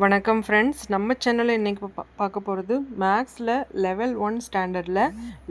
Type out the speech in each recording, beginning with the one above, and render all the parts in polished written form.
வணக்கம் ஃப்ரெண்ட்ஸ், நம்ம சேனலில் இன்றைக்கி பார்க்க போகிறது மேக்ஸில் லெவல் 1 ஸ்டாண்டர்டில்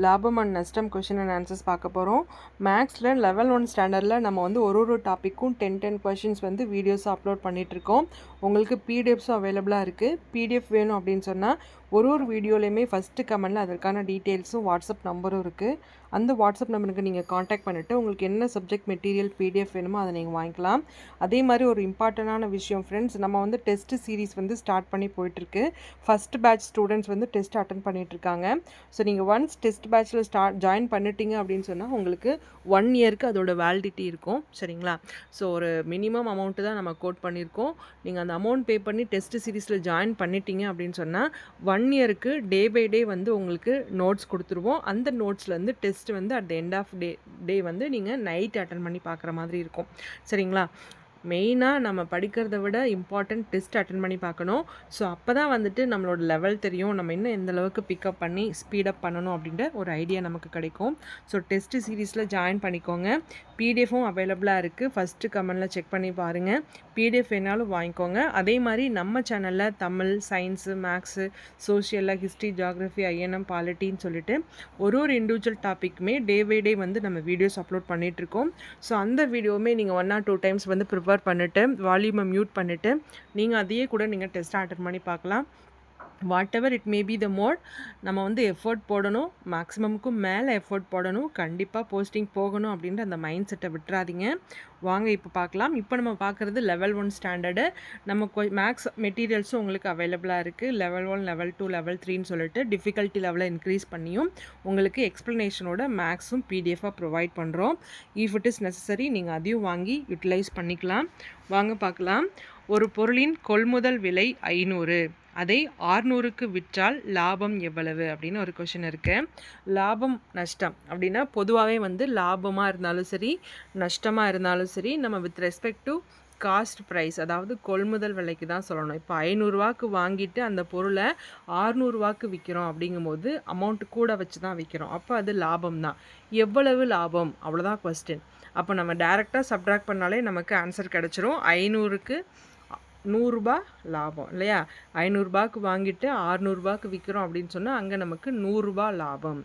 லாபம் அண்ட் நஷ்டம் கொஷின் அண்ட் ஆன்சர்ஸ் பார்க்க போகிறோம். மேக்ஸில் லெவல் 1 ஸ்டாண்டர்டில் நம்ம ஒரு டாப்பிக்கும் 10 கொஷின்ஸ் வீடியோஸ் அப்லோட் பண்ணிகிட்ருக்கோம். உங்களுக்கு பிடிஎஃப்ஸும் அவைலபிளாக இருக்குது. பிடிஎஃப் வேணும் அப்படின்னு சொன்னால் ஒரு வீடியோலையுமே ஃபஸ்ட்டு கமெண்டில் அதற்கான டீட்டெயில்ஸும் வாட்ஸ்அப் நம்பரும் இருக்குது. அந்த வாட்ஸ்அப் நம்பருக்கு நீங்கள் காண்டாக்ட் பண்ணிவிட்டு உங்களுக்கு என்ன சப்ஜெக்ட் மெட்டீரியல் பிடிஎஃப் வேணுமோ அதை நீங்கள் வாங்கிக்கலாம். அதே மாதிரி ஒரு இம்பார்ட்டண்டான விஷயம் ஃப்ரெண்ட்ஸ், நம்ம டெஸ்ட் சீரீஸ் ஸ்டார்ட் பண்ணி போயிட்டுருக்கு. First batch students test attend பண்ணிகிட்ருக்காங்க. ஸோ நீங்கள் ஒன்ஸ் டெஸ்ட் பேட்சில் ஜாயின் பண்ணிட்டீங்க அப்படின்னு சொன்னால் உங்களுக்கு 1 இயருக்கு அதோட வேலிடிட்டி இருக்கும். சரிங்களா? ஸோ ஒரு மினிமம் அமௌண்ட்டு தான் நம்ம கோட் பண்ணியிருக்கோம். நீங்கள் அந்த அமௌண்ட் பே பண்ணி டெஸ்ட் சீரீஸில் ஜாயின் பண்ணிட்டீங்க அப்படின்னு சொன்னால் 1 இயருக்கு டே பை டே உங்களுக்கு நோட்ஸ் கொடுத்துருவோம். அந்த நோட்ஸ்லேருந்து test at the end of day நீங்கள் நைட் அட்டன் பண்ணி பார்க்குற மாதிரி இருக்கும். சரிங்களா? மெயினாக நம்ம படிக்கிறத விட இம்பார்ட்டண்ட் டெஸ்ட் அட்டன் பண்ணி பார்க்கணும். ஸோ அப்போ தான் நம்மளோட லெவல் தெரியும், நம்ம இன்னும் எந்த அளவுக்கு பிக்கப் பண்ணி ஸ்பீடப் பண்ணணும் அப்படின்ற ஒரு ஐடியா நமக்கு கிடைக்கும். ஸோ டெஸ்ட் சீரீஸில் ஜாயின் பண்ணிக்கோங்க. பிடிஎஃப்பும் அவைலபிளாக இருக்குது. ஃபஸ்ட்டு கமெண்டில் செக் பண்ணி பாருங்கள். பிடிஎஃப் வேணாலும் வாங்கிக்கோங்க. அதே மாதிரி நம்ம சேனலில் தமிழ், சயின்ஸு, மேக்ஸு, சோஷியலில் ஹிஸ்ட்ரி, ஜியாகிரஃபி, ஐஎன்எம், பாலிட்டின்னு சொல்லிட்டு ஒரு இண்டிவிஜுவல் டாப்பிக்குமே டே பை டே நம்ம வீடியோஸ் அப்லோட் பண்ணிகிட்ருக்கோம். ஸோ அந்த வீடியோவுமே நீங்கள் 1 or 2 டைம்ஸ் ப்ரிப்பேர் பண்ணிவிட்டு வால்யூமை மியூட் பண்ணிவிட்டு நீங்கள் அதையே கூட நீங்கள் டெஸ்ட் அட்டன் பண்ணி பார்க்கலாம். Whatever it may be the mode, நம்ம எஃபர்ட் போடணும், மேக்ஸிமமுக்கும் மேலே எஃபர்ட் போடணும், கண்டிப்பாக போஸ்டிங் போகணும் அப்படின்ற அந்த மைண்ட் செட்டை விட்டுறாதீங்க. வாங்க இப்போ பார்க்கலாம். இப்போ நம்ம பார்க்குறது லெவல் 1 ஸ்டாண்டர்டு. நம்ம மேக்ஸ் மெட்டீரியல்ஸும் உங்களுக்கு அவைலபிளாக இருக்குது. லெவல் 1, லெவல் 2, லெவல் 3ன்னு சொல்லிட்டு டிஃபிகல்ட்டி லெவலை இன்க்ரீஸ் பண்ணியும் உங்களுக்கு எக்ஸ்ப்ளனேஷனோட மேக்ஸும் பிடிஎஃபாக ப்ரொவைட் பண்ணுறோம். இஃப் இட் இஸ் நெசசரி நீங்கள் அதையும் வாங்கி யூட்டிலைஸ் பண்ணிக்கலாம். வாங்க பார்க்கலாம். ஒரு பொருளின் கொள்முதல் விலை 500, அதை 600க்கு விற்றால் லாபம் எவ்வளவு அப்படின்னு ஒரு கொஷின் இருக்குது. லாபம் நஷ்டம் அப்படின்னா பொதுவாகவே லாபமாக இருந்தாலும் சரி, நஷ்டமாக இருந்தாலும் சரி, நம்ம with respect to cost price, அதாவது கொள்முதல் விலைக்கு தான் சொல்லணும். இப்போ 500ரூவாக்கு வாங்கிட்டு அந்த பொருளை 600ரூவாக்கு விற்கிறோம் அப்படிங்கும்போது அமௌண்ட்டு கூட வச்சு தான் விற்கிறோம். அப்போ அது லாபம் தான். எவ்வளவு லாபம், அவ்வளோதான் கொஸ்டின். அப்போ நம்ம டைரெக்டாக சப்ட்ராக்ட் பண்ணாலே நமக்கு ஆன்சர் கிடச்சிரும். 500க்கு 100 லாபம் இல்லையா? 500ரூபாய்க்கு வாங்கிட்டு 600ரூபாய்க்கு விற்கிறோம் அப்படின்னு சொன்னால் அங்கே நமக்கு 100 லாபம்.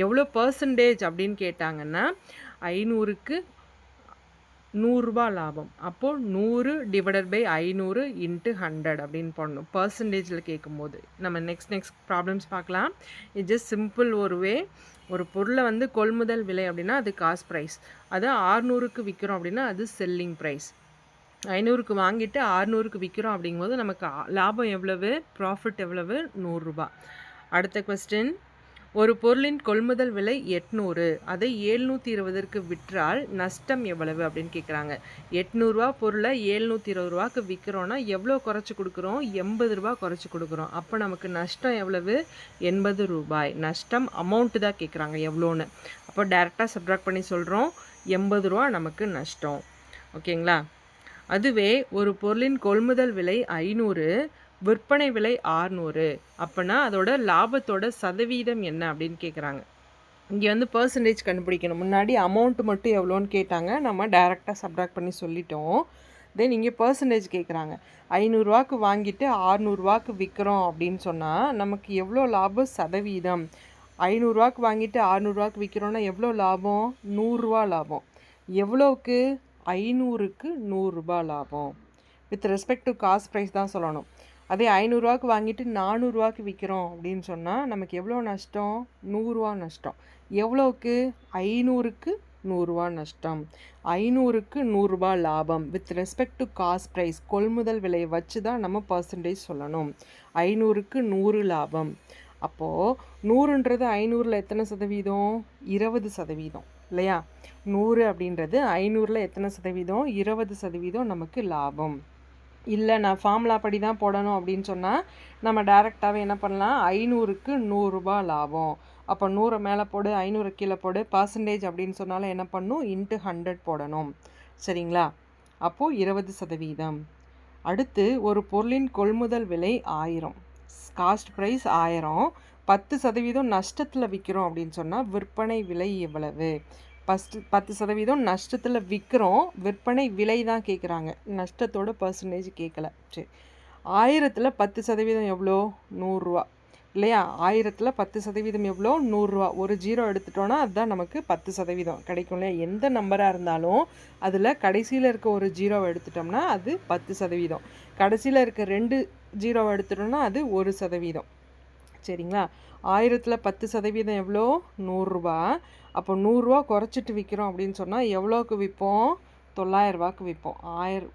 எவ்வளோ பர்சன்டேஜ் அப்படின்னு கேட்டாங்கன்னா 500க்கு 100 லாபம். அப்போது 100 டிவைடட் பை 500 இன்ட்டு 100 அப்படின்னு போடணும். பர்சன்டேஜில் கேட்கும்போது நம்ம நெக்ஸ்ட் ப்ராப்ளம்ஸ் பார்க்கலாம். இது ஜஸ்ட் சிம்பிள் ஒரு வே. ஒரு பொருளை கொள்முதல் விலை அப்படின்னா அது காஸ்ட் ப்ரைஸ், அது 600க்கு விற்கிறோம் அப்படின்னா அது செல்லிங் ப்ரைஸ். 500க்கு வாங்கிட்டு 600க்கு விற்கிறோம் அப்படிங்கும்போது நமக்கு லாபம் எவ்வளவு, ப்ராஃபிட் எவ்வளவு, 100 அடுத்த கொஸ்டின். ஒரு பொருளின் கொள்முதல் விலை 800, அதை 720க்கு விற்றால் நஷ்டம் எவ்வளவு அப்படின்னு கேட்குறாங்க. 800 பொருளை 720 விற்கிறோன்னா எவ்வளோ குறைச்சி கொடுக்குறோம், 80 குறைச்சி கொடுக்குறோம். அப்போ நமக்கு நஷ்டம் எவ்வளவு, 80 நஷ்டம். அமௌண்ட்டு தான் கேட்குறாங்க எவ்வளோன்னு. அப்போ டேரெக்டாக சப்ட்ராக்ட் பண்ணி சொல்கிறோம், 80 நமக்கு நஷ்டம். ஓகேங்களா? அதுவே ஒரு பொருளின் கொள்முதல் விலை 500, விற்பனை விலை 600, அப்படின்னா அதோட லாபத்தோட சதவீதம் என்ன அப்படின்னு கேட்குறாங்க. இங்கே பர்சன்டேஜ் கண்டுபிடிக்கணும். முன்னாடி அமௌண்ட்டு மட்டும் எவ்வளோன்னு கேட்டாங்க, நம்ம டைரெக்டாக சப்ட்ராக்ட் பண்ணி சொல்லிட்டோம். தென் இங்கே பர்சன்டேஜ் கேட்குறாங்க. 500ரூவாக்கு வாங்கிட்டு 600ரூவாக்கு விற்கிறோம் அப்படின்னு சொன்னால் நமக்கு எவ்வளோ லாபம், சதவீதம். 500ரூவாக்கு வாங்கிட்டு 600ரூவாக்கு விற்கிறோன்னா எவ்வளோ லாபம், 100 லாபம். எவ்வளோக்கு, 500க்கு 100 லாபம். With respect to cost price தான் சொல்லணும். அதே 500ரூவாக்கு வாங்கிட்டு 400ரூவாக்கு விற்கிறோம் அப்படின்னு சொன்னால் நமக்கு எவ்வளோ நஷ்டம், 100 நஷ்டம். எவ்வளோக்கு, 500க்கு 100 நஷ்டம். 500க்கு 100 லாபம். With respect to cost price, கொள்முதல் விலையை வச்சு தான் நம்ம பர்சன்டேஜ் சொல்லணும். 500க்கு 100 லாபம். அப்போது 100ன்றது 500ல் எத்தனை சதவீதம், 20% இல்லையா? 100 அப்படின்றது 500ல் எத்தனை சதவீதம், 20% நமக்கு லாபம். இல்லை நான் ஃபார்முலா படி தான் போடணும் அப்படின்னு சொன்னால் நம்ம டைரெக்டாகவே என்ன பண்ணலாம், 500க்கு 100 லாபம். அப்போ 100 மேலே போடு, 500 கீழே போடு. பர்சன்டேஜ் அப்படின்னு சொன்னாலும் என்ன பண்ணணும், இன்ட்டு 100 போடணும். சரிங்களா? அப்போது 20%. அடுத்து ஒரு பொருளின் கொள்முதல் விலை 1000, காஸ்ட் ப்ரைஸ் 1000, 10% நஷ்டத்தில் விற்கிறோம் அப்படின்னு சொன்னால் விற்பனை விலை எவ்வளவு. 10% நஷ்டத்தில் விற்கிறோம், விற்பனை விலை தான் கேட்குறாங்க, நஷ்டத்தோட பர்சன்டேஜ் கேட்கல. சரி, 1000ல் 10% எவ்வளோ? 100 ரூபா இல்லையா? 1000ல் 10% எவ்வளோ? 100 ரூபா. ஒரு 0 எடுத்துட்டோம்னா அதுதான் நமக்கு 10% கிடைக்கும் இல்லையா? எந்த நம்பராக இருந்தாலும் அதில் கடைசியில் இருக்க ஒரு 0வை எடுத்துட்டோம்னா அது 10%. கடைசியில் இருக்க 2 0வை எடுத்துட்டோம்னா அது 1%. சரிங்களா? 1000ல் 10% எவ்வளோ? 100 ரூபா. அப்போ 100 ரூபா குறைச்சிட்டு விற்கிறோம் அப்படின்னு சொன்னால் எவ்வளோக்கு விற்போம்? 900 ரூபாய்க்கு விற்போம்.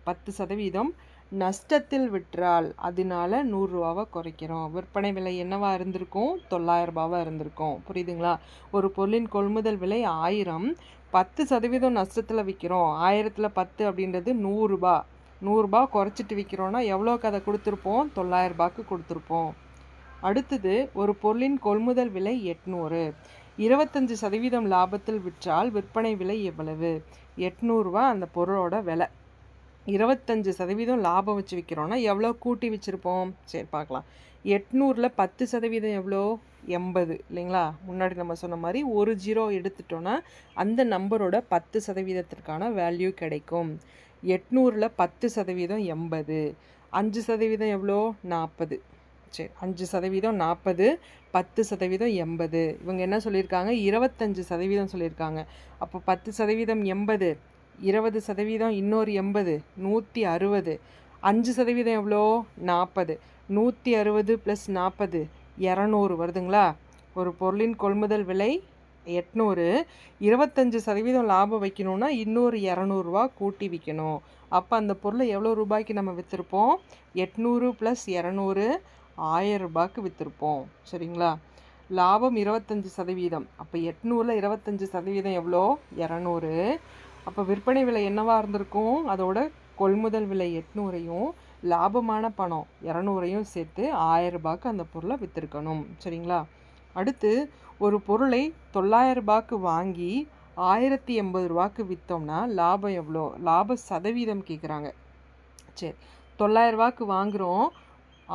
10% நஷ்டத்தில் விற்றால் அதனால 100 ரூபாவை குறைக்கிறோம். விற்பனை விலை என்னவா இருந்திருக்கும்? 900 ரூபாவாக இருந்திருக்கும். புரியுதுங்களா? ஒரு பொருளின் கொள்முதல் விலை 1000, 10% நஷ்டத்தில் விற்கிறோம். 1000ல் 10 அப்படின்றது 100 ரூபா. 100 ரூபா குறைச்சிட்டு விற்கிறோன்னா எவ்வளோக்கு அதை கொடுத்துருப்போம்? 900 ரூபாய்க்கு கொடுத்துருப்போம். அடுத்தது ஒரு பொருளின் கொள்முதல் விலை 800, 25% லாபத்தில் விற்றால் விற்பனை விலை எவ்வளவு? 800 ரூபா அந்த பொருளோட விலை. 25% லாபம் வச்சு விற்கிறோன்னா எவ்வளோ கூட்டி வச்சுருப்போம்? சரி பார்க்கலாம். 800ல் 10% எவ்வளோ? 80 இல்லைங்களா? முன்னாடி நம்ம சொன்ன மாதிரி ஒரு 0 எடுத்துட்டோன்னா அந்த நம்பரோட 10%த்திற்கான வேல்யூ கிடைக்கும். 800ல் 10% 80, 5% எவ்வளோ? 40. சரி, 5% 40, 10% 80. இவங்க என்ன சொல்லியிருக்காங்க? 25% சொல்லியிருக்காங்க. அப்போ 10% 80, 20% இன்னொரு 80, 160. 5% எவ்வளோ? 40. 160 + 40 200 வருதுங்களா? ஒரு பொருளின் கொள்முதல் விலை 800, 25% லாபம் வைக்கணும்னா இன்னொரு 200 ரூபா கூட்டி விற்கணும். அப்போ அந்த பொருளை எவ்வளோ ரூபாய்க்கு நம்ம விற்றுருப்போம்? 800 + 200 1000 ரூபாய்க்கு விற்றுருப்போம். சரிங்களா? லாபம் 25%. அப்போ 800ல் 25% எவ்வளோ? 200. அப்போ விற்பனை விலை என்னவாக இருந்திருக்கும்? அதோட கொள்முதல் விலை 800ஐயும் லாபமான பணம் 200ஐயும் சேர்த்து 1000 ரூபாய்க்கு அந்த பொருளை விற்றுருக்கணும். சரிங்களா? அடுத்து ஒரு பொருளை 900 ரூபாய்க்கு வாங்கி 1080 ரூபாய்க்கு விற்றோம்னா லாபம் எவ்வளோ? லாப சதவீதம் கேட்குறாங்க. சரி, 900 ரூபாய்க்கு வாங்குகிறோம்,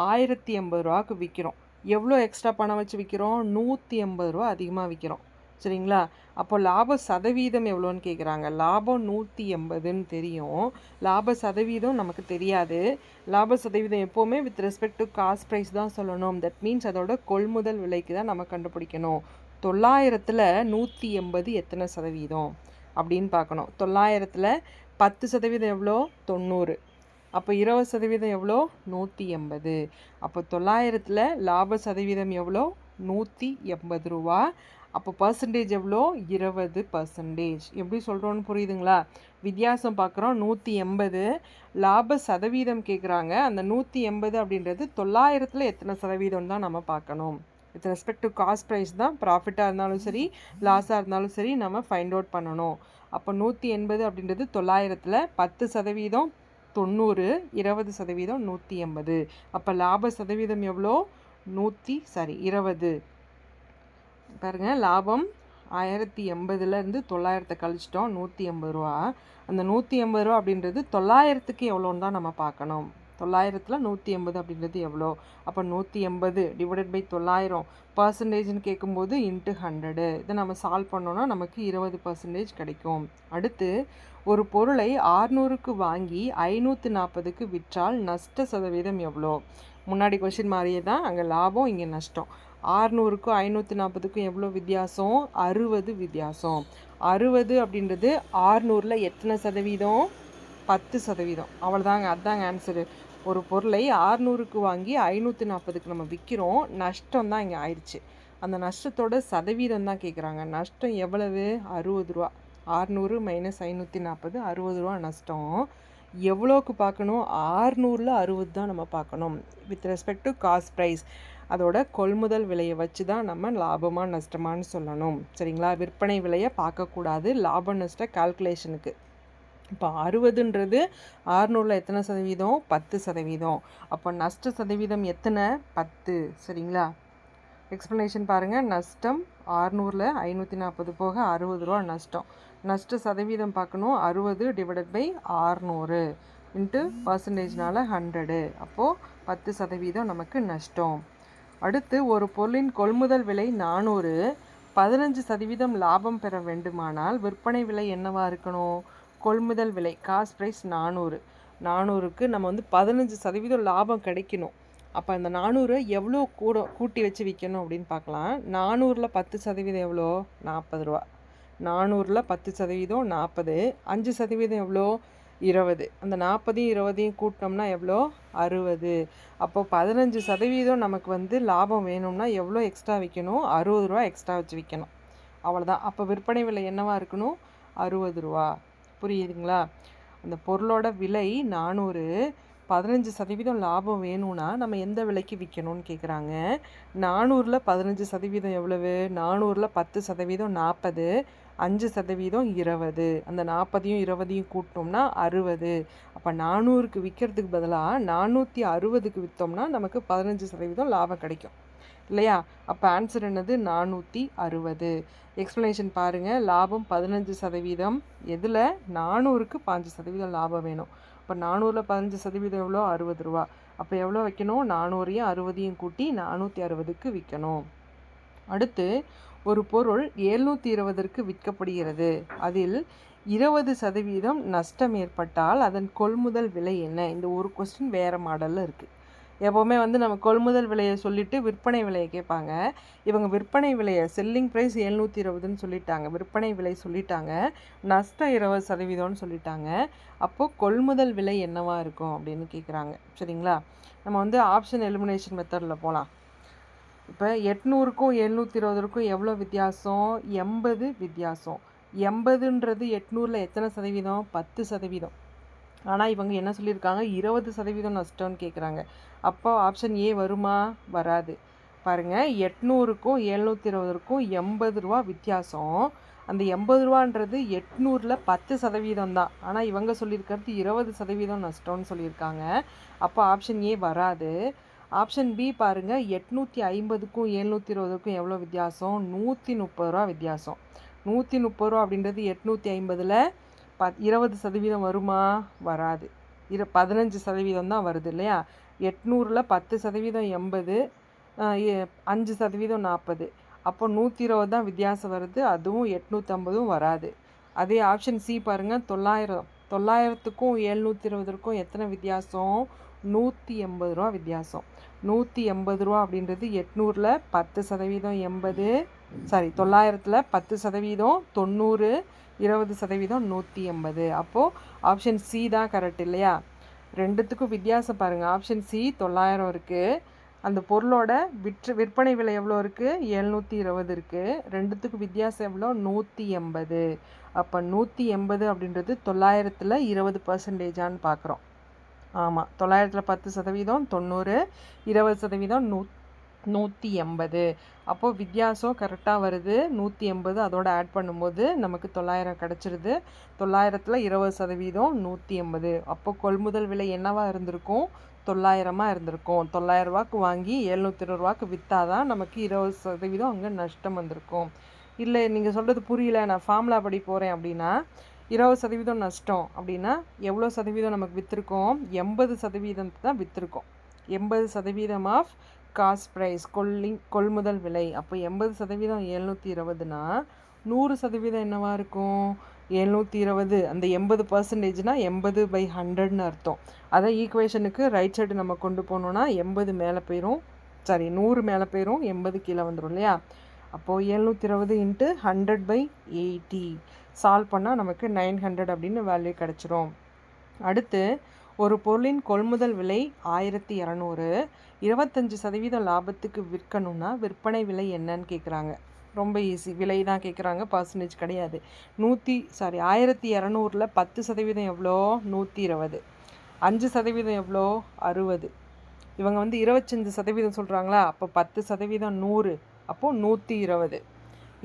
1080 ரூபாய்க்கு விற்கிறோம். எவ்வளோ எக்ஸ்ட்ரா பணம் வச்சு விற்கிறோம்? 180 ரூபா அதிகமாக விற்கிறோம். சரிங்களா? அப்போ லாப சதவீதம் எவ்வளோன்னு கேட்குறாங்க. லாபம் 180ன்னு தெரியும், லாப சதவீதம் நமக்கு தெரியாது. லாப சதவீதம் எப்போவுமே with respect to cost price தான் சொல்லணும். தட் மீன்ஸ் அதோட கொள்முதல் விலைக்கு தான் நம்ம கண்டுபிடிக்கணும். 900ல் 180 எத்தனை சதவீதம் அப்படின்னு பார்க்கணும். 900ல் 10% எவ்வளோ? 90. அப்போ 20% எவ்வளோ? 180. அப்போ 900ல் லாப சதவீதம் எவ்வளோ? 180 ரூபா. அப்போ பர்சன்டேஜ் எவ்வளோ? 20%. எப்படி சொல்கிறோன்னு புரியுதுங்களா? வித்தியாசம் பார்க்குறோம். 180 லாப சதவீதம் கேட்குறாங்க. அந்த 180 அப்படின்றது 900ல் எத்தனை சதவீதம் தான் நம்ம பார்க்கணும். With respect to cost price தான் ப்ராஃபிட்டாக இருந்தாலும் சரி லாஸாக இருந்தாலும் சரி நம்ம ஃபைண்ட் அவுட் பண்ணணும். அப்போ 180 அப்படின்றது 900ல் 10% 90, 20% 180. அப்போ லாப சதவீதம் எவ்வளோ? 20. பாருங்கள், லாபம் 1080லேருந்து 900 கழிச்சிட்டோம், 180 ரூபா. அந்த 180 ரூபா அப்படின்றது 900க்கு எவ்வளோன்னு தான் நம்ம பார்க்கணும். 900ல் 180 அப்படின்றது எவ்வளோ? அப்போ 180 / 900 பர்சன்டேஜ்னு கேட்கும்போது × 100. இதை நம்ம சால்வ் பண்ணோன்னா நமக்கு 20% கிடைக்கும். அடுத்து ஒரு பொருளை 600க்கு வாங்கி 540க்கு விற்றால் நஷ்ட சதவீதம் எவ்வளோ? முன்னாடி கொஷின் மாதிரியே தான், அங்கே லாபம் இங்கே நஷ்டம். 600க்கும் 540க்கும் எவ்வளோ வித்தியாசம்? 60 வித்தியாசம். 60 அப்படின்றது 600ல் எத்தனை சதவீதம்? 10%. அவ்வளோதாங்க, அதுதாங்க ஆன்சரு. ஒரு பொருளை 600க்கு வாங்கி 540க்கு நம்ம விற்கிறோம், நஷ்டம் தான் இங்கே ஆயிடுச்சு. அந்த நஷ்டத்தோட சதவீதம் தான் கேட்குறாங்க. நஷ்டம் எவ்வளவு? 60 ரூபா. 600 - 540 60 ரூபா நஷ்டம். எவ்வளோக்கு பார்க்கணும்? 600ல் 60 தான் நம்ம பார்க்கணும். With respect to cost price அதோட கொள்முதல் விலையை வச்சு தான் நம்ம லாபமாக நஷ்டமானு சொல்லணும். சரிங்களா? விற்பனை விலையை பார்க்கக்கூடாது லாப நஷ்ட கால்குலேஷனுக்கு. இப்போ 60ன்றது 600ல் எத்தனை சதவீதம்? 10%. அப்போ நஷ்ட சதவீதம் எத்தனை? 10. சரிங்களா? எக்ஸ்ப்ளனேஷன் பாருங்கள். நஷ்டம் 600ல் 540 போக 60 ரூபா நஷ்டம். நஷ்ட சதவீதம் பார்க்கணும். 60 / 600 இன்ட்டு பர்சன்டேஜ்னால 100. அப்போது 10% நமக்கு நஷ்டம். அடுத்து ஒரு பொருளின் கொள்முதல் விலை 400, 15% லாபம் பெற வேண்டுமானால் விற்பனை விலை என்னவாக இருக்கணும்? கொள்முதல் விலை காஸ்ட் ப்ரைஸ் 400. 400க்கு நம்ம வந்து 15% லாபம் கிடைக்கணும். அப்போ அந்த 400 எவ்வளோ கூட்டி வச்சு விற்கணும் அப்படின்னு பார்க்கலாம். 400ல் 10% எவ்வளோ? 40 ரூபா. 400ல் 10% 40, 5% எவ்வளோ? 20. அந்த 40யும் 20யும் கூட்டினோம்னா எவ்வளோ? 60. அப்போ 15% நமக்கு வந்து லாபம் வேணும்னா எவ்வளோ எக்ஸ்ட்ரா விற்கணும்? 60 ரூபா எக்ஸ்ட்ரா வச்சு விற்கணும். அவ்வளோதான். அப்போ விற்பனை விலை என்னவாக இருக்கணும்? 60 ரூபா. புரியுதுங்களா? அந்த பொருளோட விலை 400, 15% லாபம் வேணும்னா நம்ம எந்த விலைக்கு விற்கணும்னு கேட்குறாங்க. 400ல் 15% எவ்வளவு? 400ல் 10% 40, 5% 20. அந்த 40யும் 20யும் கூட்டினோம்னா 60. அப்போ 400க்கு விற்கிறதுக்கு பதிலாக 460க்கு விற்றோம்னா நமக்கு 15% லாபம் கிடைக்கும் இல்லையா? அப்போ ஆன்சர் என்னது? 460. எக்ஸ்ப்ளனேஷன் பாருங்கள். லாபம் 15%. எதில்? 400க்கு 5% லாபம் வேணும். இப்போ 400ல் 15% எவ்வளோ? 60 ரூபா. அப்போ எவ்வளோ வைக்கணும்? 400யும் 60யும் கூட்டி 460க்கு விற்கணும். அடுத்து ஒரு பொருள் 720ற்கு விற்கப்படுகிறது. அதில் 20% நஷ்டம் ஏற்பட்டால் அதன் கொள்முதல் விலை என்ன? இந்த ஒரு கொஸ்டின் வேறு மாடலில் இருக்குது. எப்போவுமே வந்து நம்ம கொள்முதல் விலையை சொல்லிவிட்டு விற்பனை விலையை கேட்பாங்க. இவங்க விற்பனை விலையை செல்லிங் ப்ரைஸ் 720ன்னு சொல்லிட்டாங்க, விற்பனை விலை சொல்லிட்டாங்க, நஷ்டம் 20%ன்னு சொல்லிட்டாங்க. அப்போது கொள்முதல் விலை என்னவாக இருக்கும் அப்படின்னு கேட்குறாங்க. சரிங்களா? நம்ம வந்து ஆப்ஷன் எலிமினேஷன் மெத்தடில் போகலாம். இப்போ 800க்கும் 720க்கும் எவ்வளோ வித்தியாசம்? 80 வித்தியாசம். 80ன்றது 800ல் எத்தனை சதவீதம்? 10%. ஆனால் இவங்க என்ன சொல்லியிருக்காங்க? 20% நஷ்டம்னு கேட்குறாங்க. அப்போ ஆப்ஷன் ஏ வருமா? வராது. பாருங்கள், 800க்கும் 720க்கும் 80 ரூபா வித்தியாசம். அந்த 80 ரூபான்றது 800ல் 10% தான். ஆனால் இவங்க சொல்லியிருக்கிறது 20% நஷ்டம்னு சொல்லியிருக்காங்க. அப்போ ஆப்ஷன் ஏ வராது. ஆப்ஷன் பி பாருங்கள், 850க்கும் 720க்கும் எவ்வளோ வித்தியாசம்? 130 ரூபா வித்தியாசம். 130 ரூபா அப்படின்றது 850ல் 20% வருமா? வராது. 15% தான் வருது இல்லையா? 800ல் 10% 80, 5% 40. அப்போ 120 தான் வித்தியாசம் வருது. அதுவும் 850ம் வராது. அதே ஆப்ஷன் சி பாருங்கள், 900. 900க்கும் 720க்கும் எத்தனை வித்தியாசம்? 180 ரூபா வித்தியாசம். 180 ரூபா அப்படின்றது 800ல் 10% 80, 900ல் 10% 90, 20% 180. அப்போது ஆப்ஷன் சி தான் கரெக்ட் இல்லையா? ரெண்டுத்துக்கும் வித்தியாசம் பாருங்கள். ஆப்ஷன் சி 900 இருக்குது. அந்த பொருளோட விற்பனை விலை எவ்வளோ இருக்குது? 720 இருக்குது. ரெண்டுத்துக்கும் வித்தியாசம் எவ்வளோ? 180. அப்போ 180 அப்படின்றது 900ல் 20%ஆன்னு பார்க்குறோம். ஆமாம், 900ல் 10%, 90, 20%, 180. அப்போது வித்தியாசம் கரெக்டாக வருது. 180 அதோடு ஆட் பண்ணும்போது நமக்கு 900 கிடச்சிருது. 900ல் 20%, 180. அப்போ கொள்முதல் விலை என்னவாக இருந்திருக்கும்? 900 இருந்திருக்கும். 900 ரூபாய்க்கு வாங்கி 720 ரூபாய்க்கு விற்றாதான் நமக்கு 20% அங்கே நஷ்டம் வந்திருக்கும். இல்லை நீங்கள் சொல்கிறது புரியல, நான் ஃபார்முலா படி போகிறேன் அப்படின்னா 20% நஷ்டம் அப்படின்னா எவ்வளோ சதவீதம் நமக்கு விற்றுருக்கோம்? 80% தான் விற்றுருக்கோம். 80% ஆஃப் காஸ்ட் ப்ரைஸ், கொள்முதல் விலை. அப்போ 80% 720னா 100% என்னவாக இருக்கும்? 720. அந்த 80%னா 80/100ன்னு அர்த்தம். அதை ஈக்குவேஷனுக்கு ரைட் சைடு நம்ம கொண்டு போனோன்னா 80 மேலே போயிடும், 100 மேலே போயிடும், 80 கீழே வந்துடும் இல்லையா? அப்போது 720 × 100/80 சால்வ் பண்ணால் நமக்கு 900 அப்படின்னு வேல்யூ கிடச்சிரும். அடுத்து ஒரு பொருளின் கொள்முதல் விலை 1200, 25% லாபத்துக்கு விற்கணும்னா விற்பனை விலை என்னன்னு கேட்குறாங்க. ரொம்ப ஈஸி, விலை தான் கேட்குறாங்க, பர்சன்டேஜ் கிடையாது. 1200ல் 10% எவ்வளோ? 120. 5% எவ்வளோ? 60. இவங்க வந்து 25% சொல்கிறாங்களா? அப்போ 10% 100, அப்போது 120.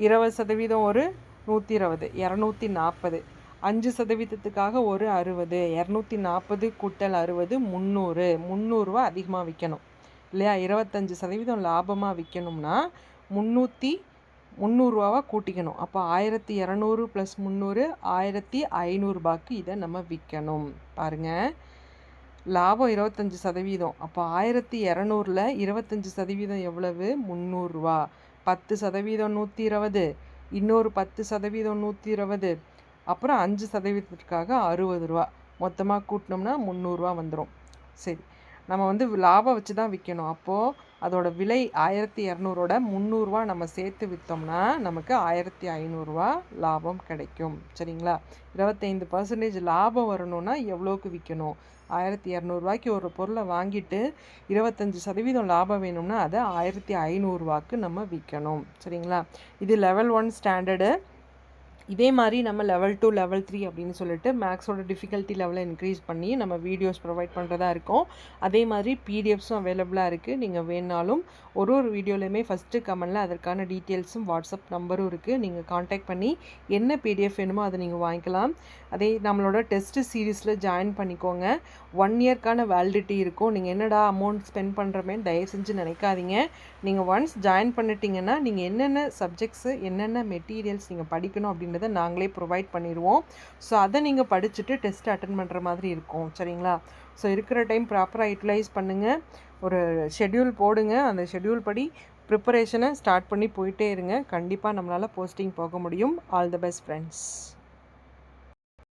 20% ஒரு 120, 240. 5%க்காக ஒரு 60, 240 கூட்டல் 60, 300. 300 ரூபா அதிகமாக விற்கணும் இல்லையா? 25% லாபமாக விற்கணும்னா 300 ரூபாவாக கூட்டிக்கணும். அப்போ 1200 + 300, 1500 ரூபாய்க்கு இதை நம்ம விற்கணும். பாருங்கள், லாபம் 25%. அப்போ 1200ல் 25% எவ்வளவு? 300 ரூபா. 10% 120, இன்னொரு 10% 120, அப்புறம் 5%க்காக 60 ரூபா. மொத்தமாக கூட்டினோம்னா 300 வந்துடும். சரி, நம்ம வந்து லாபம் வச்சு தான் விற்கணும். அப்போது அதோட விலை 1200ஓட 300 நம்ம சேர்த்து விற்றோம்னா நமக்கு 1500 லாபம் கிடைக்கும். சரிங்களா? 25% லாபம் வரணும்னா எவ்வளோக்கு விற்கணும்? 1200 ஒரு பொருளை வாங்கிட்டு 25% லாபம் வேணும்னா அதை 1500 நம்ம விற்கணும். சரிங்களா? இது லெவல் 1 ஸ்டாண்டர்டு. இதே மாதிரி நம்ம லெவல் 2 லெவல் 3 அப்படின்னு சொல்லிட்டு மேக்ஸோட டிஃபிகல்ட்டி லெவலை இன்க்ரீஸ் பண்ணி நம்ம வீடியோஸ் ப்ரொவைட் பண்ணுறதா இருக்கும். அதே மாதிரி பிடிஎஃப்ஸும் அவைலபிளாக இருக்குது. நீங்கள் வேணாலும் ஒரு வீடியோலையுமே ஃபஸ்ட்டு கமெண்டில் அதற்கான டீட்டெயில்ஸும் வாட்ஸ்அப் நம்பரும் இருக்குது. நீங்கள் காண்டாக்ட் பண்ணி என்ன பிடிஎஃப் வேணுமோ அதை நீங்கள் வாங்கிக்கலாம். அதே நம்மளோட டெஸ்ட்டு சீரீஸில் ஜாயின் பண்ணிக்கோங்க. 1 இயர்க்கான வேலிடிட்டி இருக்கும். நீங்கள் என்னடா அமௌண்ட் ஸ்பெண்ட் பண்ணுறமே தயவு செஞ்சு நினைக்காதீங்க. நீங்கள் ஒன்ஸ் ஜாயின் பண்ணிட்டீங்கன்னா நீங்கள் என்னென்ன சப்ஜெக்ட்ஸு என்னென்ன மெட்டீரியல்ஸ் நீங்கள் படிக்கணும் அப்படின்றத நாங்களே ப்ரொவைட் பண்ணிடுவோம். ஸோ அதை நீங்கள் படிச்சுட்டு டெஸ்ட் அட்டன் பண்ணுற மாதிரி இருக்கும். சரிங்களா? ஸோ இருக்கிற டைம் ப்ராப்பராக யூட்டிலைஸ் பண்ணுங்கள். ஒரு ஷெட்யூல் போடுங்க. அந்த ஷெட்யூல் படி ப்ரிப்பரேஷனை ஸ்டார்ட் பண்ணி போயிட்டே இருங்க. கண்டிப்பாக நம்மளால் போஸ்டிங் போக முடியும். All the best friends.